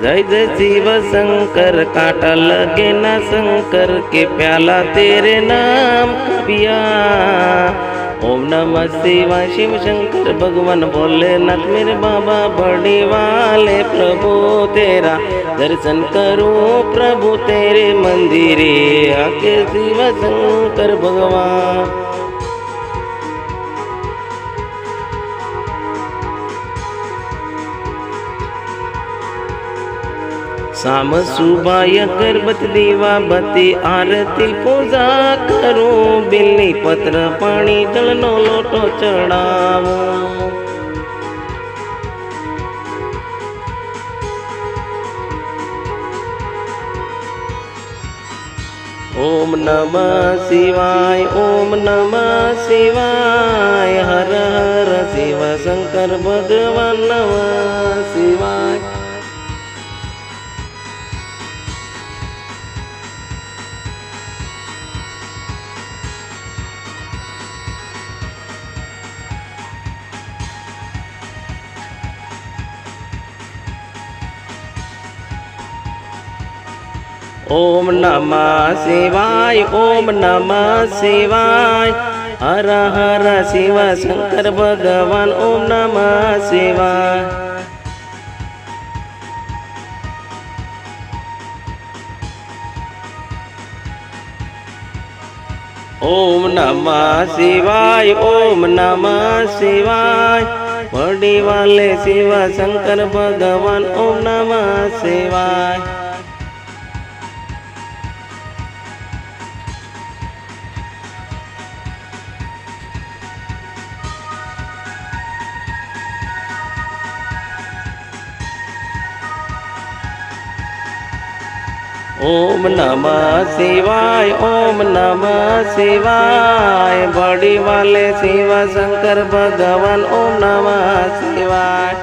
जय जय शिव शंकर कांटा लगे ना शंकर के प्याला तेरे नाम का पिया। ओम नमः शिवाय शिव शंकर भगवान भोलेनाथ मेरे बाबा बड़ी वाले प्रभु तेरा दर्शन करूं प्रभु तेरे मंदिरे आके शिव शंकर भगवान। शाम सुबह अगरबत्ती दीवा बत्ती आरती पूजा करूं बिल्ली पत्र पानी जलनो लोटो चढ़ाऊं। ओम नमः शिवाय ओम नमः शिवाय हर हर शिव शंकर भगवान नमः शिवाय। ओम नमः शिवाय ओम नमः शिवाय हर हर शिव शंकर भगवान ओम नमः शिवाय। ओम नमः शिवाय ओम नमः शिवाय बड़ी वाले शिव शंकर भगवान ओम नमः शिवाय। ओम नमः शिवाय ओम नमः शिवाय बड़ी वाले शिव शंकर भगवान ओम नमः शिवाय।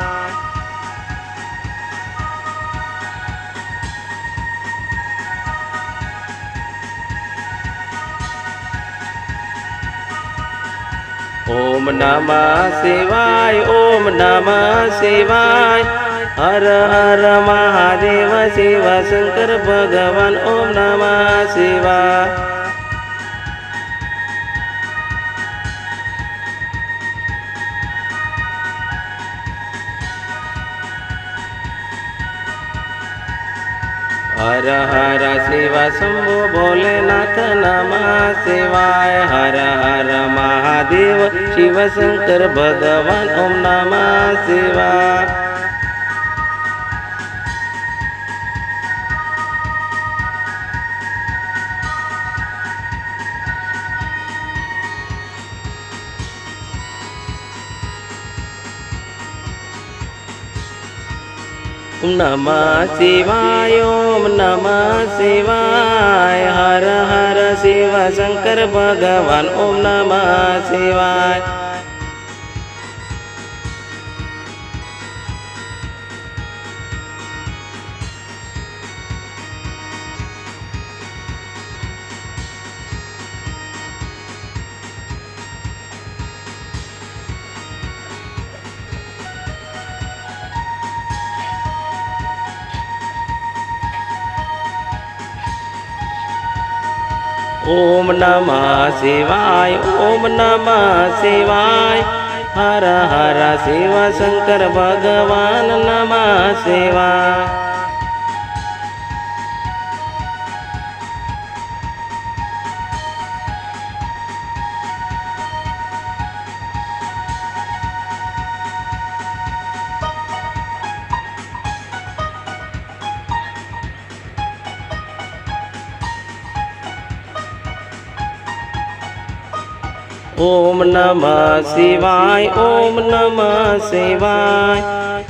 ओम नमः शिवाय ओम नमः शिवाय हर हर महादेव शिव शंकर भगवान ओम नमः शिवाय। हर हर शिव शंभो भोलेनाथ नमः शिवाय हर हर महादेव शिव शंकर भगवान ओम नमः शिवाय। ओम नमः शिवाय ओम नमः शिवाय हर हर शिव शंकर भगवान ओम नमः शिवाय। ओम नमः शिवाय ओम नमः शिवाय हर हर शिव शंकर भगवान नमः शिवाय। ओम नमः शिवाय ओम नमः शिवाय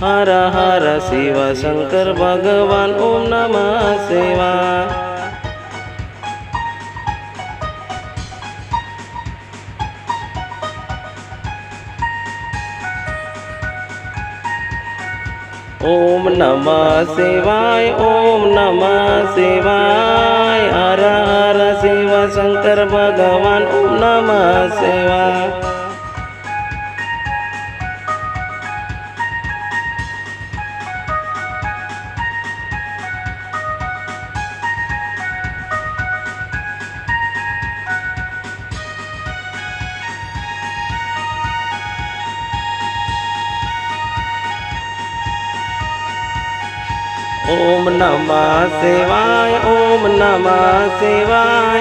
हर हर शिव शंकर भगवान ओम नमः शिवाय। ओम नमः शिवाय ओम नमः शिवाय हर हर शिव शंकर भगवान ओम नमः शिवाय। ओम नमः शिवाय, ओम नमः शिवाय।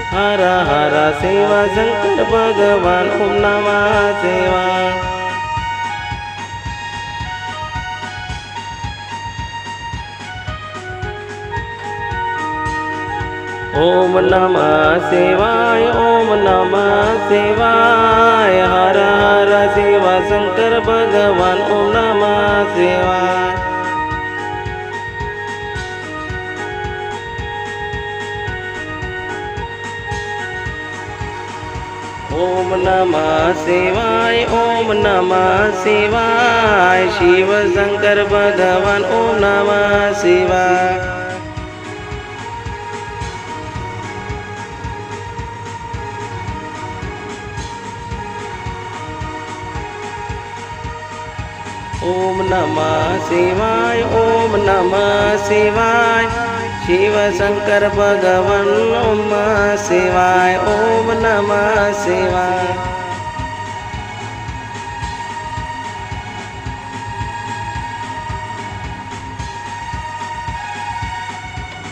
हर हर शिव शंकर भगवान, ओम नमः शिवाय। ओम नमः शिवाय, ओम नमः शिवाय। हर हर शिव शंकर भगवान, ओम नमः शिवाय। ओम नमः शिवाय, ओम नमः शिवाय। शिव शंकर भगवान, ओम नमः शिवाय। ओम नमः शिवाय, ओम नमः शिवाय। शिव शंकर भगवान, ओम नमः शिवाय, ओम नमः शिवाय।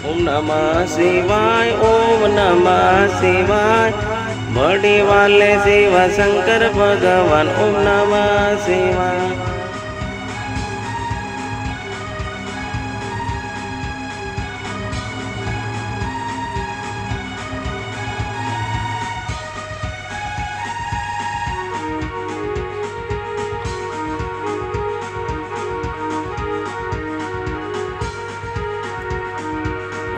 ओम नमः शिवाय, ओम नमः शिवाय। बड़े वाले शिव शंकर भगवान, ओम नमः शिवाय।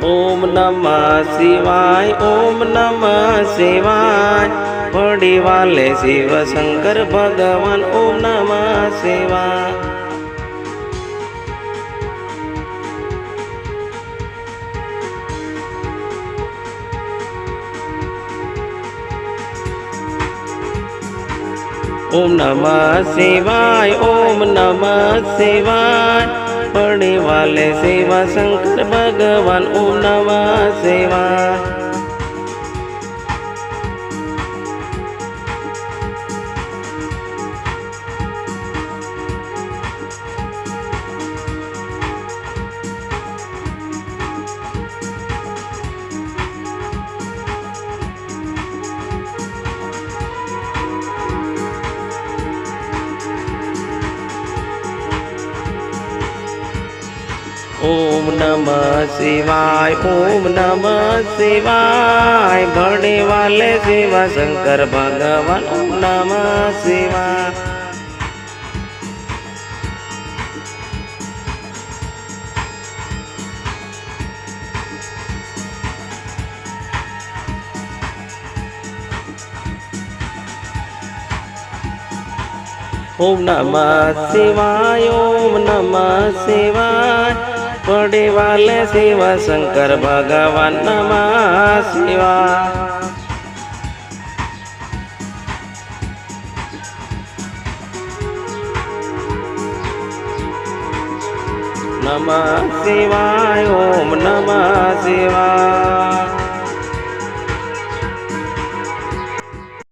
ओम नमः शिवाय, ओम नमः शिवाय। बड़े वाले शिव शंकर भगवान, ओम नमः शिवाय। ओम नमः शिवाय, ओम नमः शिवाय। बड़े वाले शिव शंकर भगवान, ओम नमः शिवाय। ओम नमः शिवाय, ओम नमः शिवाय। बड़े वाले शिव शंकर भगवान, ओम नमः शिवाय। ओम नमः शिवाय, ओम नमः शिवाय। बड़े वाले शिव शंकर भगवान, नमः शिवाय। नमः शिवाय, ओम नमः शिवाय।